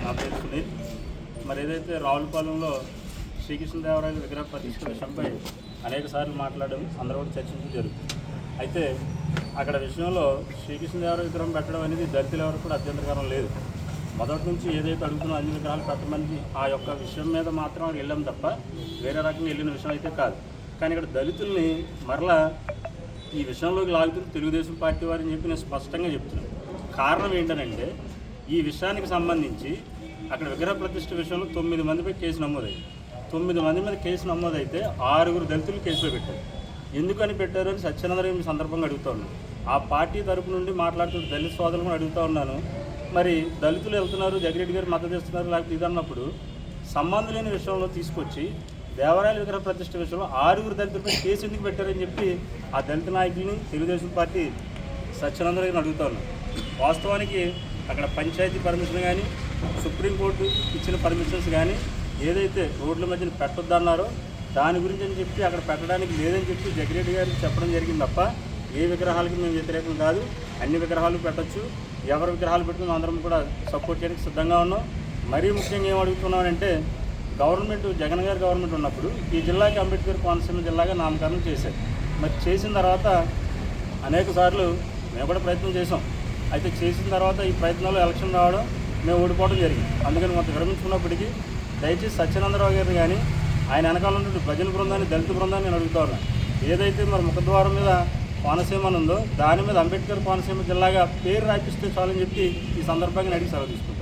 నా పేరు సునీల్. మరి ఏదైతే రావులపాలెంలో శ్రీకృష్ణదేవరాయల విగ్రహ ప్రతిష్ఠ విషయంపై అనేక సార్లు మాట్లాడడం అందరూ కూడా చర్చించడం జరుగుతుంది. అయితే అక్కడ విషయంలో శ్రీకృష్ణదేవరాయ విగ్రహం పెట్టడం అనేది దళితుల ఎవరికి కూడా అభ్యంతరకరం లేదు. మొదటి నుంచి ఏదైతే అడుగుతున్నా అన్ని విగ్రహాలు పెట్టమని ఆ యొక్క విషయం మీద మాత్రం వెళ్ళాం తప్ప వేరే రకంగా వెళ్ళిన విషయం అయితే కాదు. కానీ ఇక్కడ దళితుల్ని మరలా ఈ విషయంలోకి లాగుతుంది తెలుగుదేశం పార్టీ వారిని చెప్పి నేను స్పష్టంగా చెప్తున్నాను. కారణం ఏంటనంటే ఈ విషయానికి సంబంధించి అక్కడ విగ్రహ ప్రతిష్ఠ విషయంలో 9 మందిపై కేసు నమోదైంది. 9 మంది మీద కేసు నమోదైతే 6 దళితులు కేసులో పెట్టారు. ఎందుకని పెట్టారు అని సత్యనందరావు సందర్భంగా అడుగుతూ ఉన్నాను. ఆ పార్టీ తరపు నుండి మాట్లాడుతున్న దళిత సోదరులను అడుగుతూ ఉన్నాను. మరి దళితులు వెళ్తున్నారు, జగరెడ్డి గారు మద్దతు ఇస్తున్నారు, లేకపోతే ఇదన్నప్పుడు సంబంధం లేని విషయంలో తీసుకొచ్చి దేవరాయల విగ్రహ ప్రతిష్ఠ విషయంలో 6 దళితులపై కేసు ఎందుకు పెట్టారని చెప్పి ఆ దళిత నాయకుల్ని తెలుగుదేశం పార్టీ సత్యనందరావుని అడుగుతా ఉన్నాను. వాస్తవానికి అక్కడ పంచాయతీ పర్మిషన్ కానీ సుప్రీంకోర్టు ఇచ్చిన పర్మిషన్స్ కానీ ఏదైతే రోడ్ల మధ్యన పెట్టొద్దన్నారో దాని గురించి అని చెప్పి అక్కడ పెట్టడానికి లేదని చెప్పి జగరెడ్డి గారికి చెప్పడం జరిగింది తప్ప ఏ విగ్రహాలకి మేము వ్యతిరేకం కాదు. అన్ని విగ్రహాలు పెట్టచ్చు. ఎవరి విగ్రహాలు పెట్టుకుని అందరం కూడా సపోర్ట్ చేయడానికి సిద్ధంగా ఉన్నాం. మరీ ముఖ్యంగా ఏం అడుగుతున్నానంటే గవర్నమెంట్ జగన్ గారి గవర్నమెంట్ ఉన్నప్పుడు ఈ జిల్లాకి అంబేద్కర్ కోనసీమ జిల్లాగా నామకరణం చేశారు. మరి చేసిన తర్వాత అనేక సార్లు మేము కూడా ప్రయత్నం చేసాం. అయితే చేసిన తర్వాత ఈ ప్రయత్నంలో ఎలక్షన్ రావడం మేము ఓడిపోవడం జరిగింది. అందుకని కొంత విరమించుకున్నప్పటికీ దయచేసి సత్యనందరావు గారిని కానీ ఆయన వెనకాల ఉన్నటువంటి ప్రజల బృందాన్ని దళిత బృందాన్ని నేను అడుగుతా ఉన్నాను. ఏదైతే మరి ముఖద్వారం మీద కోనసీమ ఉందో దాని మీద అంబేద్కర్ కోనసీమ జిల్లాగా పేరు రాయిపిస్తే చాలని చెప్పి ఈ సందర్భంగా అడిగి సెలవు తీసుకుంటాను.